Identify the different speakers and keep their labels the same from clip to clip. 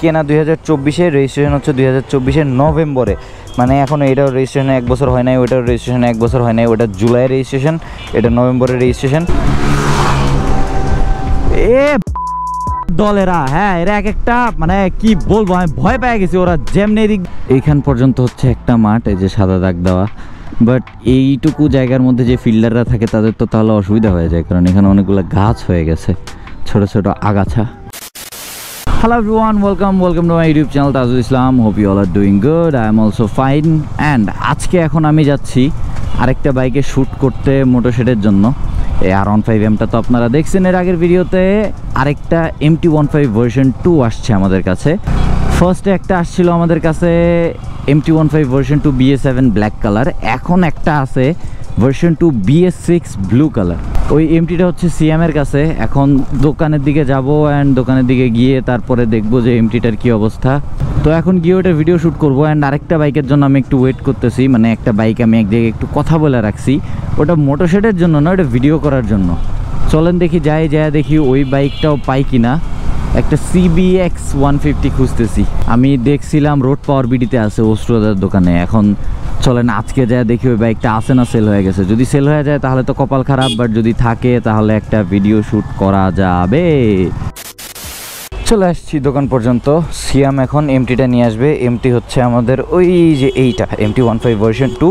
Speaker 1: কেনা 2024-এ, রেজিস্ট্রেশন হচ্ছে 2024-এর নভেম্বরে। মানে এখনও এটাও রেজিস্ট্রেশনে 1 বছর হয় নাই, ওটাও রেজিস্ট্রেশনে 1 বছর হয় নাই। ওটা জুলাই রেজিস্ট্রেশন, এটা নভেম্বরের রেজিস্ট্রেশন। এ দলেরা, হ্যাঁ এরা এক একটা মানে কি বলবো, আমি ভয় পেয়ে গেছি। ওরা যেমনি দিক এইখান পর্যন্ত হচ্ছে একটা মাঠ, এই যে সাদা দাগ দেওয়া, বাট এইটুকু জায়গার মধ্যে যে ফিল্ডাররা থাকে তাদের তো তাহলে অসুবিধা হয়ে যায়, কারণ এখানে অনেকগুলো গাছ হয়ে গেছে, ছোট ছোট আগাছা। Hello everyone, welcome to my YouTube channel Tajul Islam. Hope you all are doing good. I am also fine. And আজকে এখন আমি যাচ্ছি আরেকটা বাইকে শ্যুট করতে মোটোশেডের জন্য। এই R15M-টা তো আপনারা দেখছেন এর আগের ভিডিওতে। আরেকটা MT15 ভার্সন 2 আসছে আমাদের কাছে। ফার্স্টে একটা আসছিল আমাদের কাছে MT15 version 2 BS7 black colour, এখন একটা আছে ভার্সন 2 BS6 ব্লু কালার। ওই এমটিটা হচ্ছে সিএমের কাছে। এখন দোকানের দিকে যাব অ্যান্ড দোকানের দিকে গিয়ে তারপরে দেখবো যে এমটিটার কি অবস্থা। তো এখন গিয়ে ওটা ভিডিও শ্যুট করবো। অ্যান্ড আরেকটা বাইকের জন্য আমি একটু ওয়েট করতেছি, মানে একটা বাইক আমি একদিকে একটু কথা বলে রাখছি, ওটা মোটোশেডের জন্য না, ওটা ভিডিও করার জন্য। চলেন দেখি, যাই দেখি ওই বাইকটাও পাই কিনা। একটা CBX 150 খুঁজতেছি। আমি দেখছিলাম রোড পাওয়ার বিডিতে আছে অস্ট্রোদার দোকানে। এখন চলেন আজকে যায় দেখি ওই বাইকটা আছে না সেল হয়ে গেছে। যদি সেল হয়ে যায় তাহলে তো কপাল খারাপ, বাট যদি থাকে তাহলে একটা ভিডিও শ্যুট করা যাবে। চলে আসছি দোকান পর্যন্ত। সিয়াম এখন এমটিটা নিয়ে আসবে। এমটি হচ্ছে আমাদের ওই যে এইটা MT15 ভার্সন 2।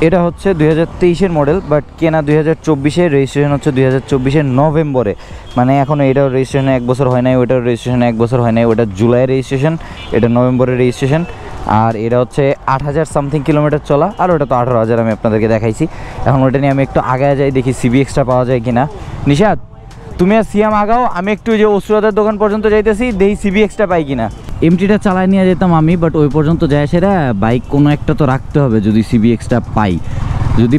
Speaker 1: এটা হচ্ছে 2023-এর মডেল, বাট কেনা 2024-এ, রেজিস্ট্রেশন হচ্ছে 2024-এর নভেম্বরে। মানে এখনও এটাও রেজিস্ট্রেশনে 1 বছর হয় নাই, ওটাও রেজিস্ট্রেশনে 1 বছর হয় নাই। ওটা জুলাই রেজিস্ট্রেশন, এটা নভেম্বরের রেজিস্ট্রেশন। আর এটা হচ্ছে 8000 সামথিং কিলোমিটার চলা, আর ওটা তো 18000 আমি আপনাদেরকে দেখাইছি। এখন ওটা নিয়ে আমি একটু আগায় যাই, দেখি CBX-টা পাওয়া যায় কিনা। নিশাদ, তুমি আর সিয়াম আগাও, আমি একটু যে ওসুরাদের দোকান পর্যন্ত যাইতেছি, দেখি CBX-টা পাই কিনা। এমটিটা চালায় নিয়ে যেতাম আমি, বাট ওই পর্যন্ত যায় সেরা বাইক কোনো একটা তো রাখতে হবে যদি CBX-টা পাই। যদি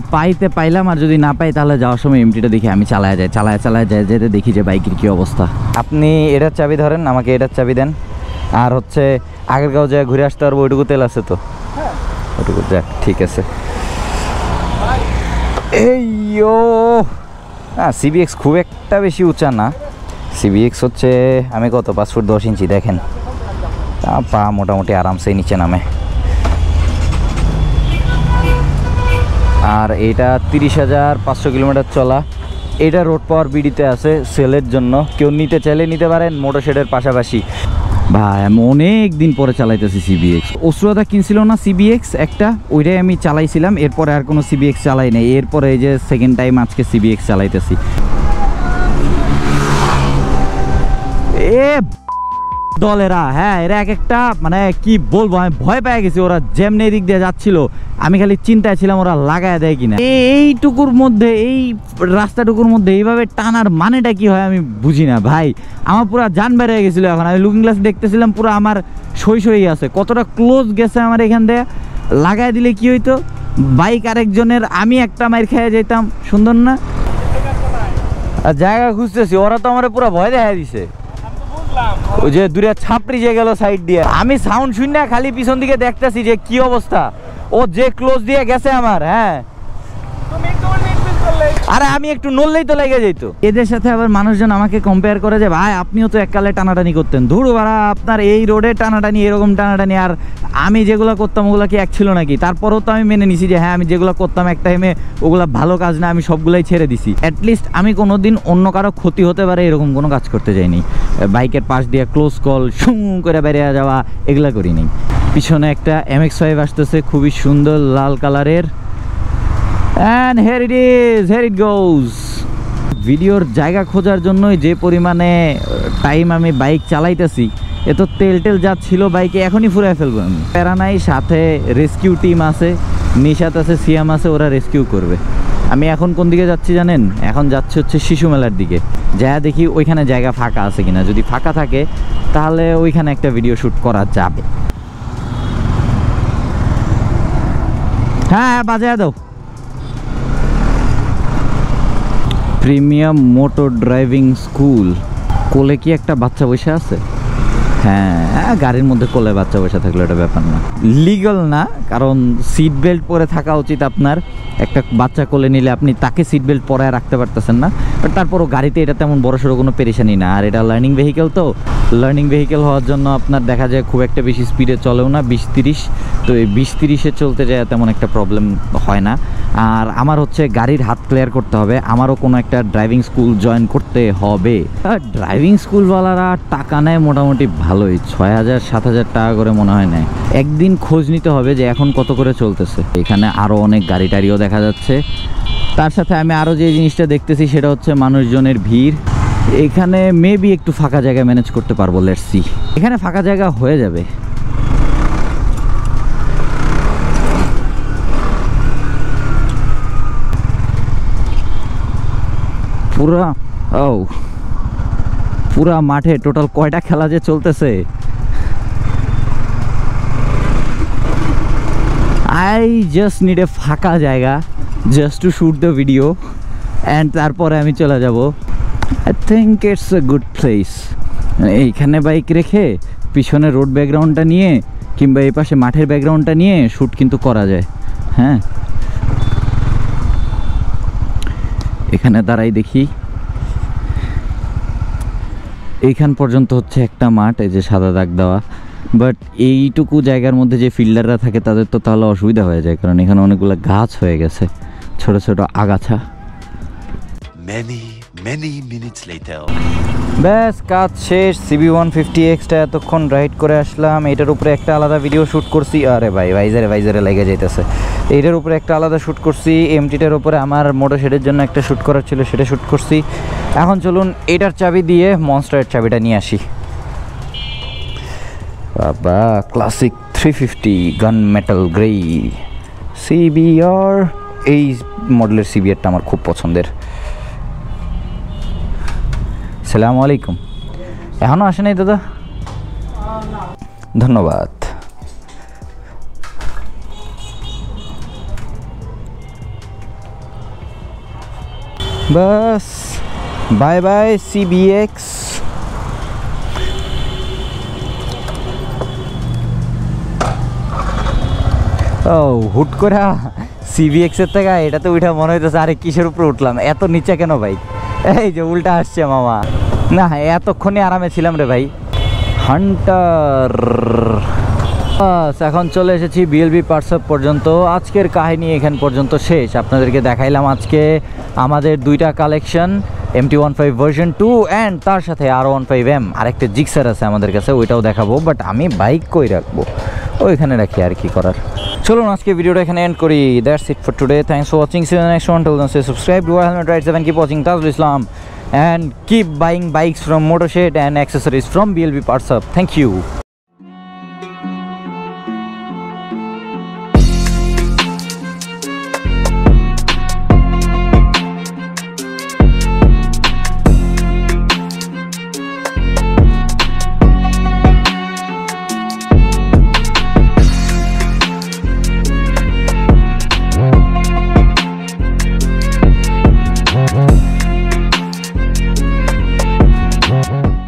Speaker 1: পাইলাম, আর যদি না পাই তাহলে যাওয়ার সময় এমটিটা দেখি আমি চালায় যায় যেতে দেখি যে বাইকের কী অবস্থা। আপনি এটার চাবি ধরেন, আমাকে এটার চাবি দেন। আর হচ্ছে আগের গাঁও যায় ঘুরে আসতে পারবো, ওইটুকু তেল আছে তো? ওইটুকু যাক, ঠিক আছে। এইও হ্যাঁ, CBX খুব একটা বেশি উঁচা না। CBX হচ্ছে আমি কত 5 ফুট 10 ইঞ্চি, দেখেন পা মোটামুটি আরামসে নিচে নামে। আর এটা 30,500 কিলোমিটার চলা। এটা রোড পাওয়ার বিডিতে আছে সেলের জন্য, কেউ নিতে চাইলে নিতে পারেন মোটোশেডের পাশাপাশি। ভাই আমি অনেক দিন পরে চালাইতেছি CBX। অসুরাদা কিনছিল না CBX একটা, ওইটাই আমি চালাইছিলাম। এরপরে আর কোনো CBX চালাই নাই। এরপরে এই যে সেকেন্ড টাইম আজকে CBX চালাইতেছি। এ দলেরা, হ্যাঁ এরা এক একটা মানে কি বলবো, আমি ভয় পেয়ে গেছি। ওরা যেমনি দিক দিয়ে যাচ্ছিল, আমি খালি চিন্তায় ছিলাম ওরা লাগায় দেয় কিনা। এইটুকুর মধ্যে, এই রাস্তাটুকুর মধ্যে এইভাবে টানার মানেটা কি হয় আমি বুঝি না ভাই। আমার পুরো জান বেড়ে গেছিলো। এখন আমি লুকিং গ্লাস দেখতেছিলাম, পুরো আমার সই আছে, কতটা ক্লোজ গেছে আমার এখান দিয়ে। লাগায় দিলে কি হইতো, বাইক আরেকজনের, আমি একটা মাইর খেয়ে যেতাম। সুন্দর না? আর জায়গা খুঁজতেছি, ওরা তো আমার পুরো ভয় দেখা দিছে। ওই যে দূরে ছাপড়ি যে গেল সাইড দিয়ে, আমি সাউন্ড শুনে খালি পিছন দিকে দেখতেছি যে কি অবস্থা। ও যে ক্লোজ দিয়ে গেছে আমার, হ্যাঁ আরে আমি একটু নড়লেই তো লেগে যেত। এদের সাথে আবার মানুষজন আমাকে কম্পেয়ার করে যে ভাই আপনিও তো এককালে টানাটানি করতেন। ধুরু ভাড়া, আপনার এই রোডে টানাটানি, এরকম টানাটানি, আর আমি যেগুলো করতাম ওগুলো কি এক ছিল নাকি? তারপরেও তো আমি মেনে নিছি যে হ্যাঁ আমি যেগুলো করতাম এক টাইমে ওগুলো ভালো কাজ না, আমি সবগুলাই ছেড়ে দিছি। অ্যাটলিস্ট আমি কোনোদিন অন্য কারো ক্ষতি হতে পারে এরকম কোনো কাজ করতে যাইনি। বাইকের পাশ দিয়ে ক্লোজ কল শুঁ করে বেরিয়ে যাওয়া এগুলা করিনি। পিছনে একটা MX-5 আসতেছে, খুবই সুন্দর লাল কালারের। And here it goes. ভিডিওর জায়গা খোঁজার জন্যই যে পরিমাণে টাইম আমি বাইক চালাইতেছি, এত তেল যা ছিল বাইকে এখনই ফুরাই ফেলবো আমি। প্যারা নাই, সাথে রেস্কিউ টিম আছে, নিশাত আছে, সিয়াম আছে, ওরা রেস্কিউ করবে। আমি এখন কোন দিকে যাচ্ছি জানেন? এখন যাচ্ছি হচ্ছে শিশু মেলার দিকে। যা দেখি ওইখানে জায়গা ফাঁকা আছে কিনা। যদি ফাঁকা থাকে তাহলে ওইখানে একটা ভিডিও শ্যুট করা যাবে। হ্যাঁ বাজায় দাও। Premium motor driving school. কোলে কি একটা বাচ্চা বসে আছে? হ্যাঁ, গাড়ির মধ্যে কোলে বাচ্চা বসে থাকলে এটা ব্যাপার না, লিগাল না, কারণ সিট বেল্ট পরে থাকা উচিত আপনার। একটা বাচ্চা কোলে নিলে আপনি তাকে সিট বেল্ট পরায় রাখতে পারতেছেন না, বাট তারপরও গাড়িতে এটা তেমন বড়সড় কোনো পেরেশানি না। আর এটা লার্নিং ভেহিকেল, তো লার্নিং ভেহিকেল হওয়ার জন্য আপনার দেখা যায় খুব একটা বেশি স্পিডে চলেও না, 20-30। তো এই 20-30-এ চলতে যায় তেমন একটা প্রবলেম হয় না। আর আমার হচ্ছে গাড়ির হাত ক্লিয়ার করতে হবে, আমারও কোনো একটা ড্রাইভিং স্কুল জয়েন করতে হবে। ড্রাইভিং স্কুলওয়ালারা টাকা নেয় মোটামুটি ভালোই, 6,000-7,000 টাকা করে মনে হয় নেয়। একদিন খোঁজ নিতে হবে যে এখন কত করে চলতেছে। এখানে আরও অনেক গাড়ি টাড়িও দেখা যাচ্ছে। তার সাথে আমি আরও যে জিনিসটা দেখতেছি সেটা হচ্ছে মানুষজনের ভিড়। এখানে মেবি একটু ফাঁকা জায়গা ম্যানেজ করতে পারবো, লেটস সি। এখানে ফাঁকা জায়গা হয়ে যাবে। পুরা মাঠে টোটাল কয়টা খেলা যে চলতেছে। আই জাস্ট নিড এ ফাঁকা জায়গা just to shoot the video and তারপরে আমি চলে যাব। I think it's a good place. এইখানে বাইক রেখে পিছনে রোড ব্যাকগ্রাউন্ডটা নিয়ে কিংবা এই পাশে মাঠের ব্যাকগ্রাউন্ডটা নিয়ে শ্যুট কিন্তু করা যায়। হ্যাঁ, এখানে দাঁড়াই দেখি। এইখান পর্যন্ত হচ্ছে একটা মাঠ, এই যে সাদা দাগ দেওয়া। বাট এইটুকু জায়গার মধ্যে যে ফিল্ডাররা থাকে তাদের তো তাহলে অসুবিধা হয়ে যায়, কারণ এখানে অনেকগুলো গাছ হয়ে গেছে, ছোট ছোট আগাছা। ব্যাস কাজ শেষ। CB150X-টা এতক্ষণ রাইড করে আসলাম। এটার উপরে একটা আলাদা ভিডিও শ্যুট করছি। আরে ভাই, ভাইজারে লেগে যাইতেছে। এইটার উপরে একটা আলাদা শ্যুট করছি। MT-টার উপরে আমার মোটরশেডের জন্য একটা শ্যুট করার ছিল, সেটা শ্যুট করছি। এখন চলুন এটার চাবি দিয়ে মনস্টারের চাবিটা নিয়ে আসি। বাবা, ক্লাসিক 350 গান মেটাল গ্রে CBR। এই মডেলের CBR-টা আমার খুব পছন্দের। আসসালামু আলাইকুম। এখনও আসে নাই দাদা? ধন্যবাদ। বাস বাই বাই CBX। ও হুট করে CBX-এর থেকে এটাতে উঠা মনে হইতেছে আরে কিসের উপরে উঠলাম, এত নিচে কেন বাইক? এই যে উল্টা আসছে মামা। না, এতক্ষণই আরামে ছিলাম রে ভাই। হান্টার। এখন চলে এসেছি BLB পার্টস হাব পর্যন্ত। আজকের কাহিনী এখান পর্যন্ত শেষ। আপনাদেরকে দেখাইলাম আজকে আমাদের দুইটা কালেকশন, MT-15 ভার্সন 2 অ্যান্ড তার সাথে R15M। আরেকটা জিক্সার আছে আমাদের কাছে, ওইটাও দেখাবো। বাট আমি বাইক কই রাখবো, ওইখানে রাখি, আর কি করার। চলুন আজকে ভিডিওটা এখানে এন্ড করি। That's it for today. Thanks for watching. See you in the next one. Till then, subscribe to Helmet Rides and keep watching Tajul Islam and keep buying bikes from Motorshed and accessories from BLB Parts Hub. Thank you.